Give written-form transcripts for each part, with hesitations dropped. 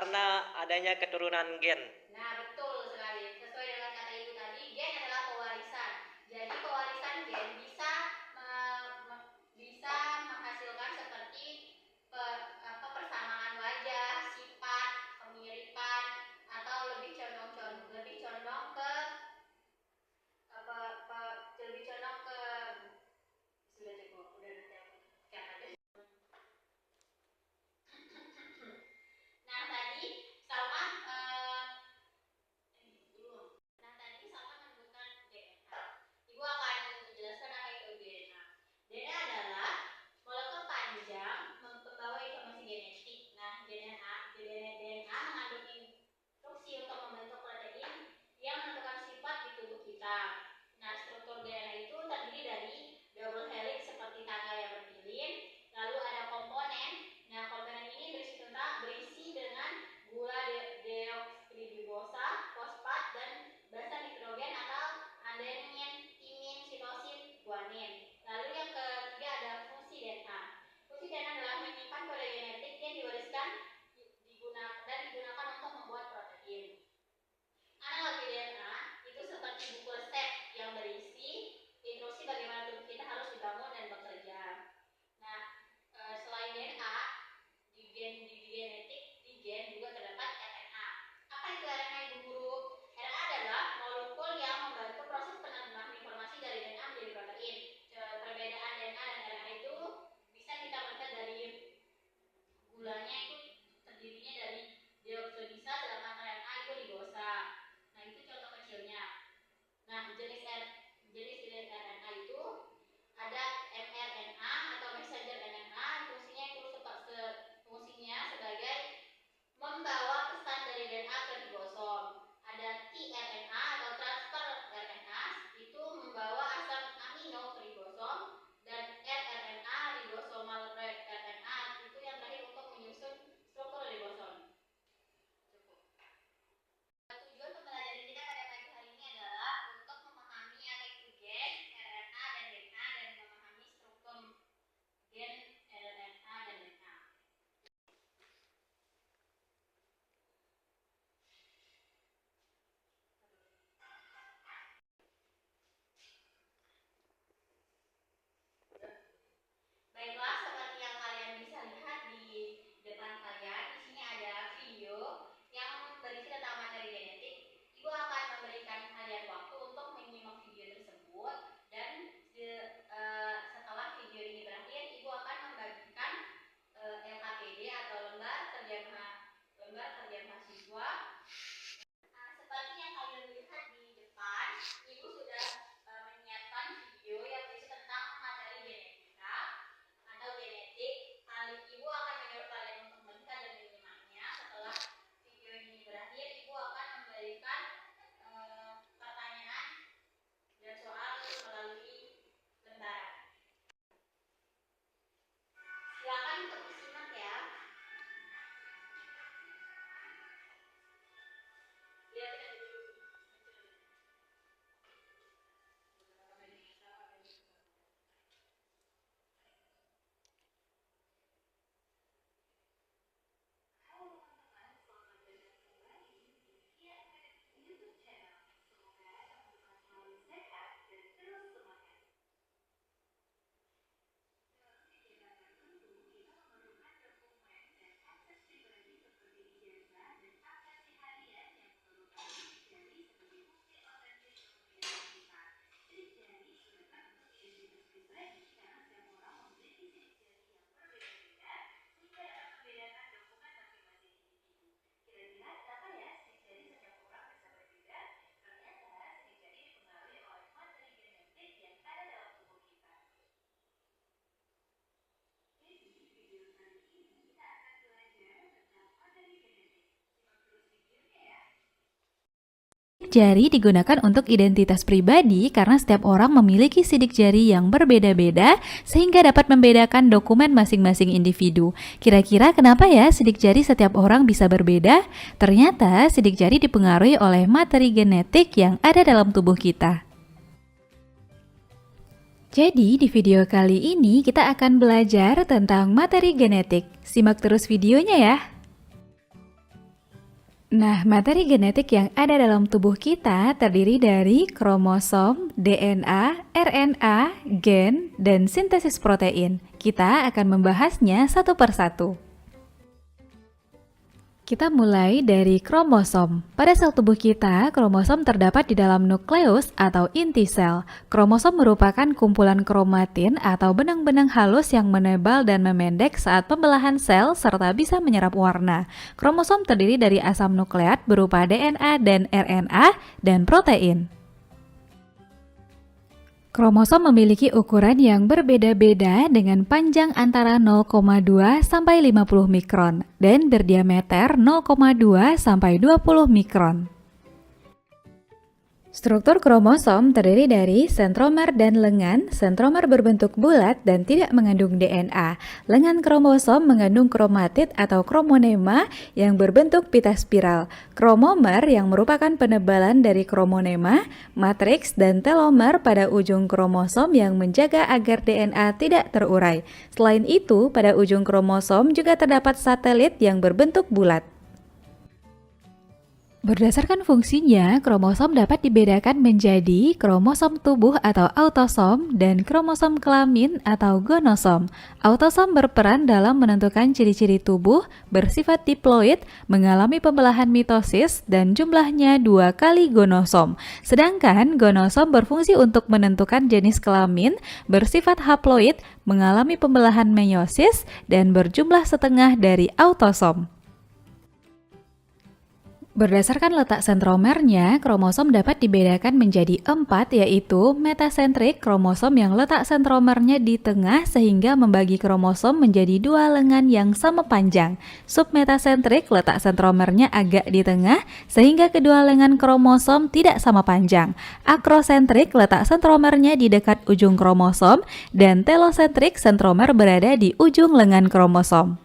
karena adanya keturunan gen. Nah, betul sekali. Sesuai dengan kata ibu tadi, gen adalah pewarisan. Jadi pewarisan gen bisa menghasilkan seperti persamaan wajah, sifat, kemiripan, atau lebih condong ke lebih condong ke sudah cukup, udah nanti aku katakan. Nah, tadi Salma menyebutkan DNA. Ibu akan menjelaskan apa itu DNA. DNA adalah molekul panjang membawa informasi genetik. Nah, DNA mengandung instruksi untuk membentuk protein yang menentukan sifat di tubuh kita. Nah, struktur DNA itu terdiri dari double helix seperti tangga yang berlilin, lalu ada komponen. Nah, komponen ini berisi dengan gula deoksiribosa, fosfat, dan basa nitrogen atau adenin, timin, sitosin, guanin. Lalu yang ketiga ada fungsi DNA. Fungsi DNA adalah menyimpan kode genetik yang diwariskan dan digunakan untuk membuat protein. Analogi DNA itu seperti buku resep yang berisi instruksi bagaimana tubuh kita harus dibangun dan bekerja. Nah, selain DNA, di gen juga terdapat RNA. Apa itu RNA, Ibu Guru? RNA adalah molekul yang membantu proses penerimaan informasi dari DNA menjadi protein. Perbedaan DNA dan RNA itu bisa kita melihat dari gulanya itu terdirinya dari deoksirisa, sedangkan RNA itu ribosa. Nah, itu contoh kecilnya. Nah, jenis RNA itu ada mRNA atau messenger RNA. Fungsinya sebagai membawa pesan dari DNA ke ribosom. Ada tRNA atau transfer RNA, itu membawa asam amino ke ribosom, dan rRNA ribosomal RNA itu yang terakhir untuk menyusun struktur ribosom. Tujuan pembelajaran kita pada pagi hari ini adalah untuk memahami apa itu gen, RNA, dan DNA, dan memahami struktur gen, RNA, dan DNA. Baiklah, seperti yang kalian bisa lihat di depan kalian, di sini ada video yang berisi tentang materi genetik. Ibu akan memberikan kalian waktu untuk menyimak video tersebut, dan setelah video ini berakhir, Ibu akan membagikan LKPD atau lembar kerja mahasiswa. Seperti yang kalian lihat di depan, Ibu sudah menyiapkan video yang berisi tentang materi genetika atau genetik. Ibu akan menyuruh kalian untuk melihat dan menyimaknya. Setelah video ini berakhir, Ibu akan memberikan pertanyaan dan soal melalui lembaran. Silakan untuk disimak ya. Jari digunakan untuk identitas pribadi karena setiap orang memiliki sidik jari yang berbeda-beda sehingga dapat membedakan dokumen masing-masing individu. Kira-kira kenapa ya sidik jari setiap orang bisa berbeda? Ternyata sidik jari dipengaruhi oleh materi genetik yang ada dalam tubuh kita. Jadi di video kali ini kita akan belajar tentang materi genetik. Simak terus videonya ya. Nah, materi genetik yang ada dalam tubuh kita terdiri dari kromosom, DNA, RNA, gen, dan sintesis protein. Kita akan membahasnya satu persatu. Kita mulai dari kromosom. Pada sel tubuh kita, kromosom terdapat di dalam nukleus atau inti sel. Kromosom merupakan kumpulan kromatin atau benang-benang halus yang menebal dan memendek saat pembelahan sel serta bisa menyerap warna. Kromosom terdiri dari asam nukleat berupa DNA dan RNA dan protein. Kromosom memiliki ukuran yang berbeda-beda dengan panjang antara 0,2 sampai 50 mikron dan berdiameter 0,2 sampai 20 mikron. Struktur kromosom terdiri dari sentromer dan lengan. Sentromer berbentuk bulat dan tidak mengandung DNA. Lengan kromosom mengandung kromatid atau kromonema yang berbentuk pita spiral. Kromomer yang merupakan penebalan dari kromonema, matriks dan telomer pada ujung kromosom yang menjaga agar DNA tidak terurai. Selain itu, pada ujung kromosom juga terdapat satelit yang berbentuk bulat. Berdasarkan fungsinya, kromosom dapat dibedakan menjadi kromosom tubuh atau autosom dan kromosom kelamin atau gonosom. Autosom berperan dalam menentukan ciri-ciri tubuh, bersifat diploid, mengalami pembelahan mitosis, dan jumlahnya 2 kali gonosom. Sedangkan gonosom berfungsi untuk menentukan jenis kelamin, bersifat haploid, mengalami pembelahan meiosis, dan berjumlah setengah dari autosom. Berdasarkan letak sentromernya, kromosom dapat dibedakan menjadi 4, yaitu metasentrik, kromosom yang letak sentromernya di tengah sehingga membagi kromosom menjadi 2 lengan yang sama panjang. Submetasentrik, letak sentromernya agak di tengah sehingga kedua lengan kromosom tidak sama panjang. Akrosentrik, letak sentromernya di dekat ujung kromosom, dan telosentrik, sentromer berada di ujung lengan kromosom.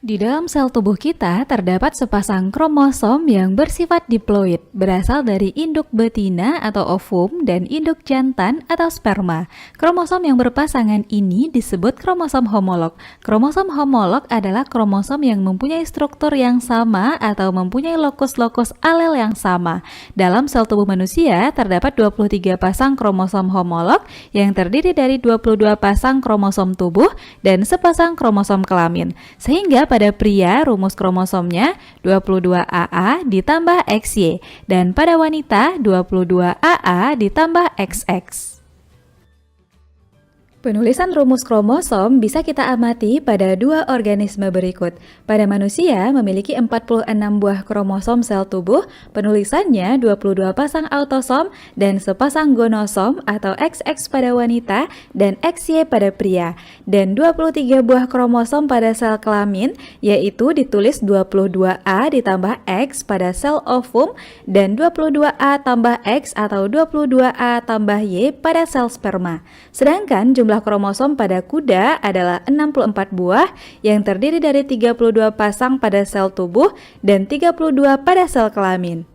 Di dalam sel tubuh kita terdapat sepasang kromosom yang bersifat diploid, berasal dari induk betina atau ovum dan induk jantan atau sperma. Kromosom yang berpasangan ini disebut kromosom homolog. Kromosom homolog adalah kromosom yang mempunyai struktur yang sama atau mempunyai lokus-lokus alel yang sama. Dalam sel tubuh manusia terdapat 23 pasang kromosom homolog yang terdiri dari 22 pasang kromosom tubuh dan sepasang kromosom kelamin. Sehingga pada pria, rumus kromosomnya 22AA ditambah XY, dan pada wanita 22AA ditambah XX. Penulisan rumus kromosom bisa kita amati pada 2 organisme berikut. Pada manusia memiliki 46 buah kromosom sel tubuh, penulisannya 22 pasang autosom dan sepasang gonosom atau XX pada wanita dan XY pada pria, dan 23 buah kromosom pada sel kelamin, yaitu ditulis 22A ditambah X pada sel ovum dan 22A tambah X atau 22A tambah Y pada sel sperma. Sedangkan jumlah kromosom pada kuda adalah 64 buah yang terdiri dari 32 pasang pada sel tubuh dan 32 pada sel kelamin.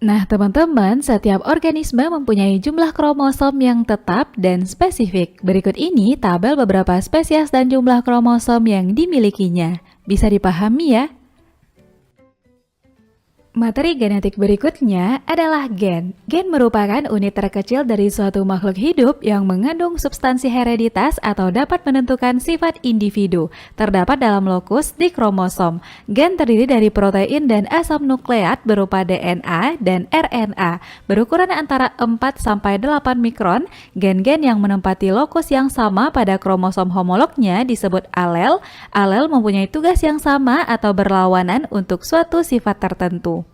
Nah teman-teman, setiap organisme mempunyai jumlah kromosom yang tetap dan spesifik. Berikut ini tabel beberapa spesies dan jumlah kromosom yang dimilikinya. Bisa dipahami ya? Materi genetik berikutnya adalah gen. Gen merupakan unit terkecil dari suatu makhluk hidup yang mengandung substansi hereditas atau dapat menentukan sifat individu. Terdapat dalam lokus di kromosom. Gen terdiri dari protein dan asam nukleat berupa DNA dan RNA. Berukuran antara 4-8 mikron, gen-gen yang menempati lokus yang sama pada kromosom homolognya disebut alel. Alel mempunyai tugas yang sama atau berlawanan untuk suatu sifat tertentu.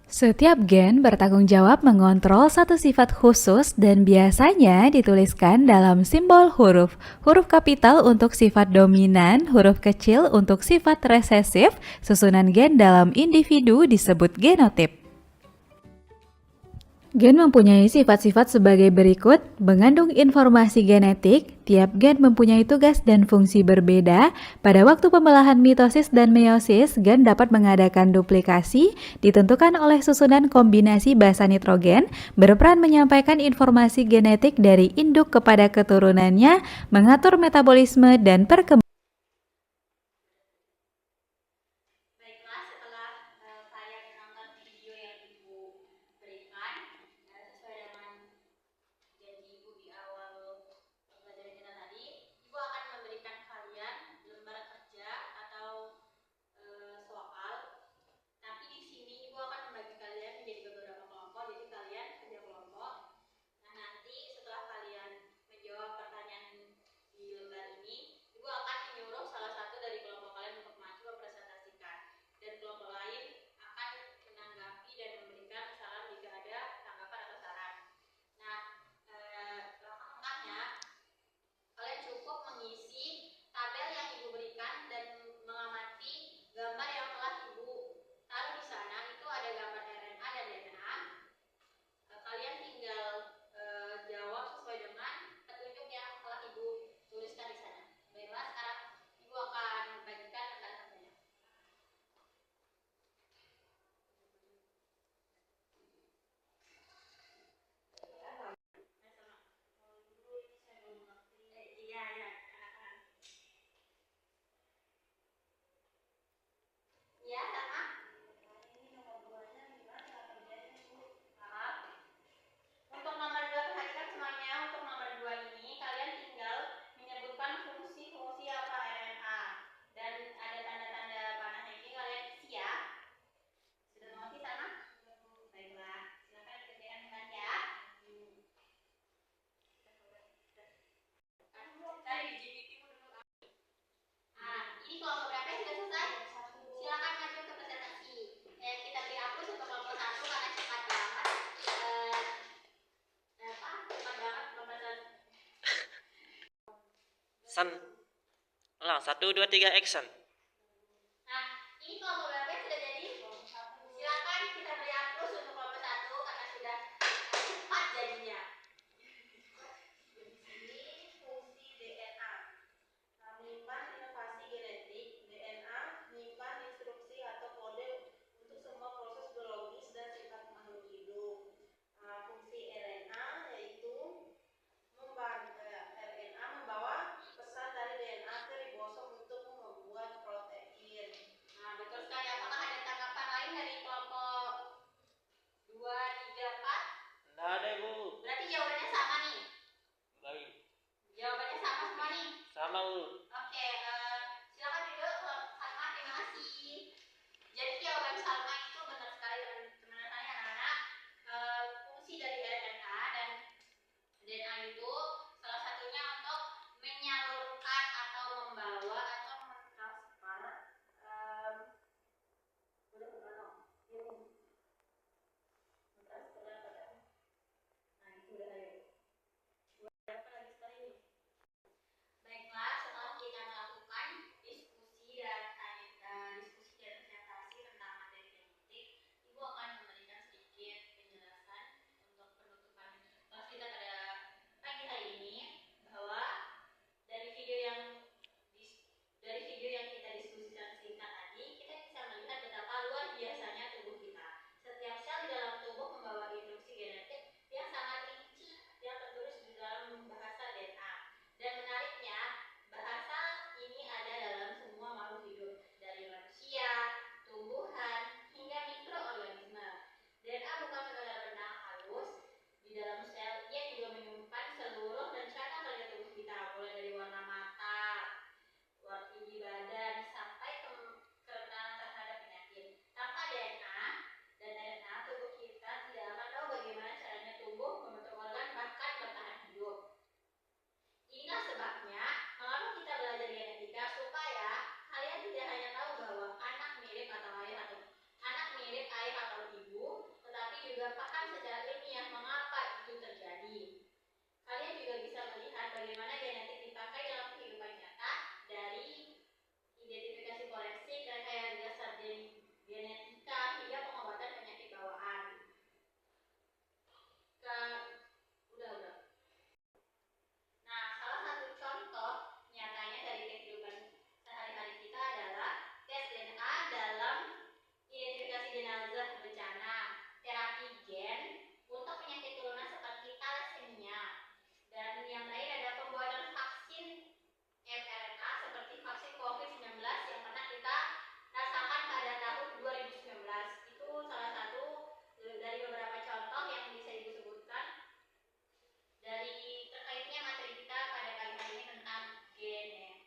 Setiap gen bertanggung jawab mengontrol satu sifat khusus dan biasanya dituliskan dalam simbol huruf. Huruf kapital untuk sifat dominan, huruf kecil untuk sifat resesif. Susunan gen dalam individu disebut genotip. Gen mempunyai sifat-sifat sebagai berikut, mengandung informasi genetik. Tiap gen mempunyai tugas dan fungsi berbeda. Pada waktu pembelahan mitosis dan meiosis, gen dapat mengadakan duplikasi, ditentukan oleh susunan kombinasi basa nitrogen, berperan menyampaikan informasi genetik dari induk kepada keturunannya, mengatur metabolisme dan perkembangan. action. Ulang, 1, 2, 3, action. Nah, ini kelompok berapa yang sudah jadi? Silakan kita beri aplaus untuk kelompok 1 karena sudah cepat jadinya. Ini fungsi DNA. Menyimpan inovasi genetik. DNA menyimpan instruksi atau kode untuk semua proses biologis dan sifat makhluk hidup. Fungsi RNA yaitu RNA membawa pesan dari DNA ke ribosom untuk membuat protein. Nah, betul sekali. Apakah ada tanggapan lain dari kelompok 2, 3, 4? Nggak ada, Bu. Berarti jawabannya sama nih. Baik. Jawabannya sama semua nih. Sama, Bu. Oke, silakan duduk. Salma, terima kasih. Jadi jawaban Salma itu benar sekali teman-teman anak-anak. Fungsi dari RNA dan DNA itu salah satunya untuk menyalurkan atau membawa atau mentransfer Baiklah, setelah kita melakukan diskusi dan presentasi tentang materi genetik, Ibu akan memberikan sedikit penjelasan untuk penutupan kelas kita pada pagi hari ini, bahwa dari video yang kita diskusikan singkat tadi, kita bisa melihat betapa luar biasanya tubuh kita. Setiap sel di dalam tubuh membawa instruksi genetik yang sangat rinci yang tertulis di dalam bahasa DNA. Dan menariknya, bahasa ini ada dalam semua makhluk hidup, dari manusia, tumbuhan, hingga mikroorganisme. DNA bukan sekadar benang halus di dalam sel, ia juga menyimpan seluruh rencana kerja tubuh kita, mulai dari warna mata, warna tinggi badan, sampai kerentanan terhadap penyakit. Tanpa DNA dan RNA, tubuh kita tidak akan tahu bagaimana caranya tumbuh, membentuk organ, bahkan bertahan hidup. Inilah sebabnya mengapa kita belajar genetika, supaya kalian tidak hanya tahu bahwa anak mirip ayah atau ibu, tetapi juga paham secara ilmiah mengapa itu terjadi. Kalian juga bisa melihat bagaimana genetik dipakai dalam kehidupan nyata, dari identifikasi forensik, rekayasa genetika, hingga pengobatan penyakit bawaan. Udah. Nah, salah satu contoh nyatanya dari kehidupan sehari-hari kita adalah tes DNA dalam identifikasi jenazah bencana, terapi gen untuk penyakit turunan seperti thalassemia, dan yang lain ada pembuatan vaksin mRNA seperti vaksin COVID-19 yang pernah kita rasakan pada tahun 2019. Itu salah satu dari beberapa contoh yang bisa Ibu sebutkan dari terkaitnya materi kita pada pagi hari ini tentang genetik.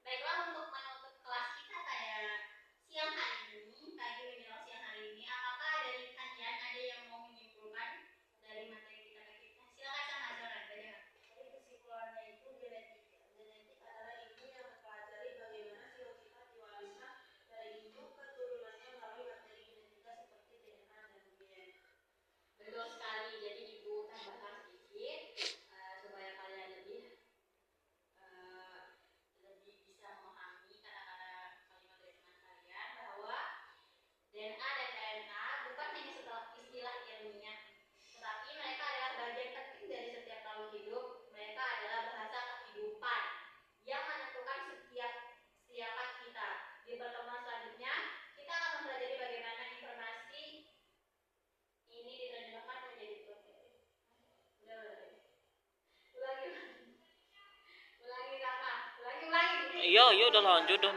Baiklah, untuk menutup kelas kita pada siang hari ini, pagi menjelang siang hari ini, apakah dari kalian ada yang mau menyimpulkan dari materi kita pagi ini? Silakan sama Zoran, banyak. Jadi kesimpulannya itu genetik adalah ilmu yang mempelajari bagaimana sifat-sifat diwariskan dari induk ke turunannya melalui materi genetika seperti DNA dan gen. Betul sekali. Jadi Ibu tambahkan sedikit supaya kalian lebih bisa memahami kata-kata kalimat dari teman kalian, bahwa DNA dan RNA bukan hanya istilah ilmiah, tetapi mereka adalah bagian penting dari setiap makhluk hidup. Mereka adalah bahasa kehidupan yang menentukan siapa kita. Di pertemuan selanjutnya, kita akan mempelajari bagaimana informasi ini diterjemahkan menjadi protein. Ulangi sama. Ulangi. Iya, udah lanjut dong.